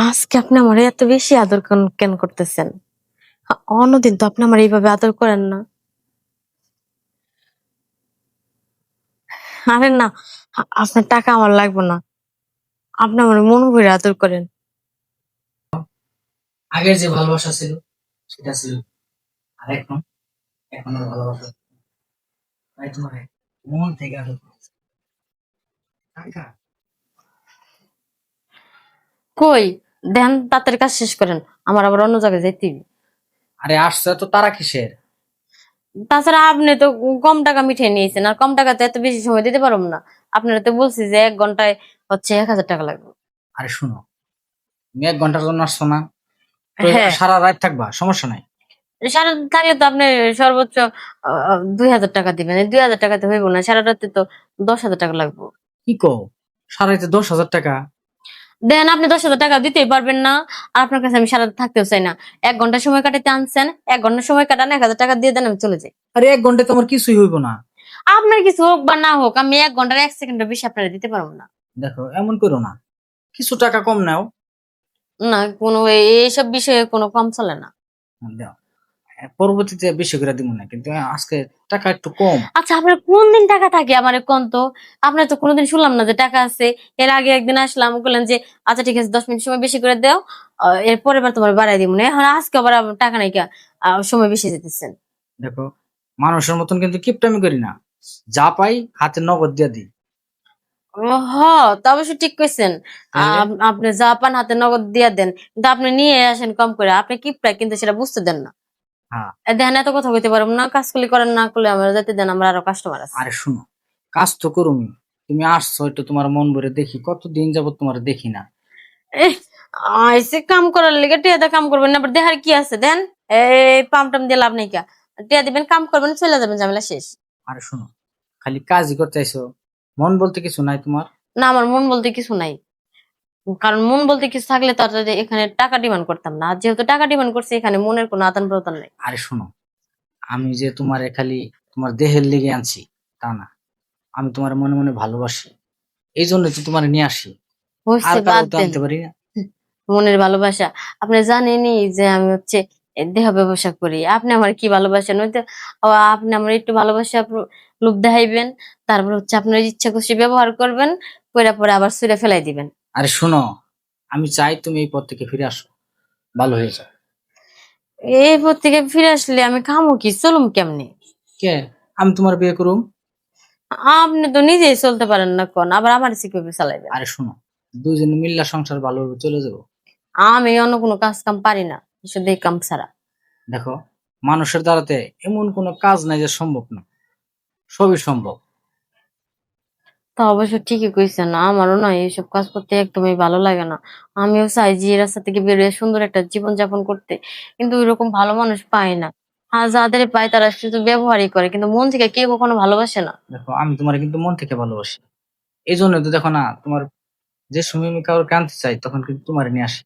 আজকে আপনি আমার এত বেশি আদর কেন করতেছেন? অন্যদিন তো আপনি আমার এইভাবে আদর করেন না। আরে না, আপনার টাকা আমার লাগবে না। আপনি আমার মন ভরে আদর করেন। আগের যে ভালোবাসা ছিল সেটা ছিল। আর এখন আর ভালোবাসা তাই তোমার মন থেকে আদর করছে। টাকা। কই দেন, তাড়াতাড়ি কাজ শেষ করেন। আমার আবার অন্য জায়গায় যেতে হবে। আরে আসছে তো তারা কিসের? তাছাড়া আপনি তো কম টাকা মিঠিয়ে নিয়েছেন, আর কম টাকাতে এত বেশি সময় দিতে পারবো না। আপনারা তো বলছি যে 1 ঘন্টায় হচ্ছে 1000 টাকা লাগবে। আরে শুনো, তুমি 1 ঘন্টার জন্য আসছো না? হ্যাঁ, সারা রাত থাকবা, সমস্যা নাই। সারা থাকলে তো আপনি সর্বোচ্চ 2000 টাকা দিবেন। 2000 টাকাতে হইব না, সারা রাতে তো 10,000 টাকা লাগবে। কি কও? সারা রাতে 10,000 টাকা? দেন আপনি 10,000 টাকা দিতেই পারবেন না। আর আপনার কাছে আমি সারা রাত থাকতেও চাই না। 1 ঘন্টা সময় কাটাতে আনছেন, 1 ঘন্টা সময় কাটান, 1000 টাকা দিয়ে দেন, আমি চলে যাই। আরে 1 ঘন্টায় তোমার কিছুই হইব না। আপনার কিছু হোক বা না হোক, আমি 1 ঘন্টার 1 সেকেন্ডের বেশি আপনারা দিতে পারবো না। দেখো এমন করো না, কিছু টাকা কম নাও। না, কোনো এইসব বিষয়ে কোনো কম চলে না। দাও, পরবর্তীতে বেশি করে দিব না, কিন্তু আজকে টাকা একটু কম। আচ্ছা, আপনার কোন দিন টাকা থাকে আমার কোন তো? আপনার তো কোনোদিন শুনলাম না যে টাকা আছে। এর আগে একদিন আসলাম, বললেন যে আচ্ছা ঠিক আছে 10 মিনিট সময় বেশি করে দাও, এর পরের বার তোমার বাড়াই দিব না। এখন আজকে আবার আমার টাকা নাই কা, সময় বেশি যেতেছেন। দেখো, মানুষের মতন কিন্তু কিপটামি করি না, যা পাই হাতে নগদ দিয়ে দিই। হ, তা অবশ্য ঠিক কইছেন। তাহলে আপনি যা পান হাতে নগদ দিয়া দেন, কিন্তু আপনি নিয়ে আসেন কম করে। আপনি কি প্রায় কিন্তু সেটা বুঝতে দেন না। হ্যাঁ। দেখেন, এত কথা কইতে পারবো না। কাজ করলে করেন, না করলে আমার যেতে দেন, আমরা আরো কাস্টমার আছে। আরে শুনো, কাজ তো করুমি। তুমি আসছো একটু তোমার মন ভরে দেখি, কতদিন যাবত তোমার দেখি না। এহ, আইসে কাম করার লেগে টিয়া দা কাম করবেন না, আবার দেখার কি আছে দেন। এই পাম টাম দিয়ে লাভ নেই কা। টিয়া দিবেন, কাম করবেন, চলে যাবেন, ঝামেলা শেষ। আরে শুনো, খালি কাজই করতে আইছো, মন বলতে কিছু নাই তোমার? না, আমার মন বলতে কিছু নাই। কারণ মন বলতে কিছু থাকলে তো আর এখানে টাকা ডিমান্ড করতাম না। আর যেহেতু টাকা ডিমান্ড করছে, এখানে মনের কোনো আদান প্রদান নাই। আরে শুনো, আমি যে তোমারে খালি তোমার দেহের লেগে আনছি তা না, আমি তোমার মনে মনে ভালোবাসি, এই জন্য তো তোমার নিয়ে আসি। আর হচ্ছে, কারো বাদ তো দেন। আনতে পারি না। মনের ভালোবাসা, আপনি জানেনই যে আমি হচ্ছে দেহ ব্যবসা করি। আপনি আমার কি ভালোবাসেন? ওই তো, আপনি আমার একটু ভালোবাসা লোভ দেখাইবেন, তারপর হচ্ছে আপনার ইচ্ছা খুশি ব্যবহার করবেন, কইরা পরে আবার ছুঁড়ে ফেলাই দিবেন। আরে শুনো, আমি চাই তুমি এই পথ থেকে ফিরে আসো, ভালো হয়ে যাও। এরপর থেকে ফিরে আসলে আমি খামু কি, চলুম কেমনে? কে? আমি তোমার বিয়ে করুম। আপনি তো নিজেই চলতে পারেন না, কোন আবার আমার কিভাবে চালাইবেন? আরে শুনো, দুইজনে মিল্লা সংসার ভালোভাবে চলে যাবো। আমি অন্য কোনো কাজ কাম পারি না, শুধু এই কাম ছাড়া। দেখো, মানুষের দ্বারাতে এমন কোনো কাজ নাই যে সম্ভব না, সবই সম্ভব। তা অবশ্য ঠিকই কইছেন। আমারও না এইসব কাজ করতে একদমই ভালো লাগে না। আমিও চাই যে এই রাস্তা থেকে বেরিয়ে সুন্দর একটা জীবন যাপন করতে। কিন্তু ওইরকম ভালো মানুষ পাই না। আর যাদের পাই তারা শুধু ব্যবহারই করে, কিন্তু মন থেকে কেউ কখনো ভালোবাসে না। দেখো, আমি তোমার কিন্তু মন থেকে ভালোবাসি, এই জন্য তো দেখো না তোমার, যে সময় আমি কাউকে আনতে চাই তখন কিন্তু তোমার নিয়ে আসি,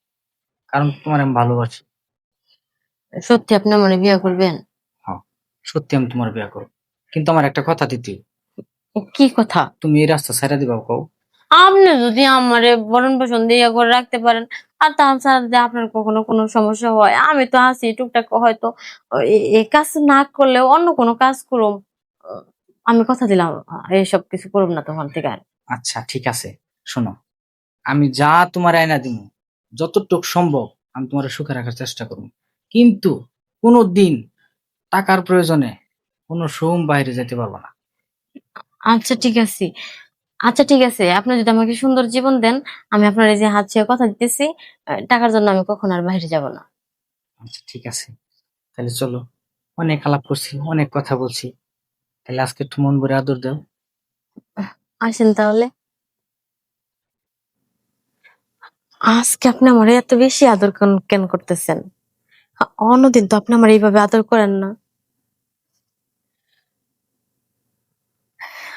কারণ তোমার আমি ভালোবাসি। সত্যি আপনি মনে বিয়ে করবেন? হ্যাঁ, সত্যি আমি তোমার বিয়ে করবো, কিন্তু আমার একটা কথা দিতে হবে। কি কথা? তুমি এই রাস্তা ছাইড়া দিবা কও? আপনি যদি আমারে ভরণ পোষণ দিয়ে করে রাখতে পারেন, আর তাছাড়া যদি আপনার কখনো কোনো সমস্যা হয়, আমি তো আছি টুকটাক, হয়তো এই কাজ না করলেও অন্য কোনো কাজ করুম। আহ, আমি কথা দিলাম, এইসব কিছু করুম না তখন থেকে আর। আচ্ছা ঠিক আছে, শোনো, আমি যা তোমার আয়না দিব, যতটুক সম্ভব আমি তোমার সুখে রাখার চেষ্টা করবো, কিন্তু কোনো দিন টাকার প্রয়োজনে কোনো সময় বাইরে যেতে পারবো না। আচ্ছা ঠিক আছে। আচ্ছা ঠিক আছে, আপনি যদি আমাকে সুন্দর জীবন দেন, আমি আপনার এই যে হাত ছেড়ে কথা দিতেছি, টাকার জন্য আমি কখন আর বাইরে যাব না। আচ্ছা ঠিক আছে, তাহলে চলো, অনেক আলাপ করছি, অনেক কথা বলছি, তাহলে আজকে একটু মন ভরে আদর দাও। আসেন তাহলে। আজকে আপনি আমার এত বেশি আদর কেন করতেছেন? অন্যদিন তো আপনি আমার এইভাবে আদর করেন না।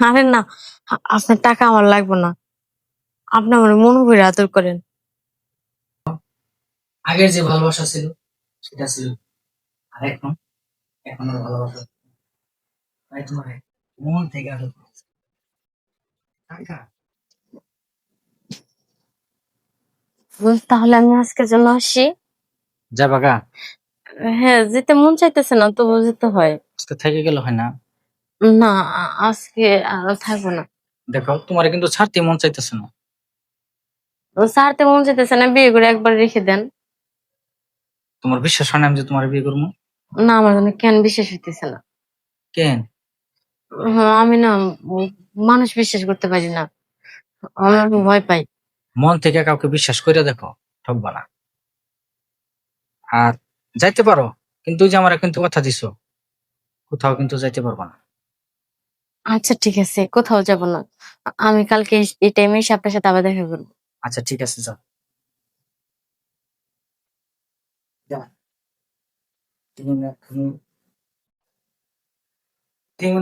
আরে না, আপনার টাকা আমার লাগবে না। আপনি আমার মন ভরে আদর করেন। আগের যে ভালোবাসা ছিল সেটা ছিল। আর এখন আর ভালোবাসা তাই তোমার মন থেকে আদর করছে। টাকা। তাহলে আমি আজকের জন্য আসি। যাবা গা? হ্যাঁ, যেতে মন চাইতেছে না, তবুও যেতে হয়। আজকে থেকে গেলে হয় না? না, আজকে আর থাকবো না। দেখো, তোমার কিন্তু ছাড়তে মন চাইতেছে না। ছাড়তে মন চাইতেছে না, বিয়ে করে একবার রেখে দেন। তোমার বিশ্বাস হয় না আমি যে তোমার বিয়ে করবো? না, আমার জন্য কেন বিশ্বাস হইতেছে না। কেন? আমি না উম, মানুষ বিশ্বাস করতে পারি না। আমি অনেক ভয় পাই। মন থেকে কাউকে বিশ্বাস করে দেখো, ঠকবা না। আর যাইতে পারো, কিন্তু ওই যে আমার কিন্তু কথা দিছো, কোথাও কিন্তু যাইতে পারবা না। আচ্ছা ঠিক আছে, কোথাও যাব না। আমি কালকে এই টাইমে এসে আপনার সাথে আবার দেখা করবো। আচ্ছা ঠিক আছে, যাও। যা। তিন- তিন-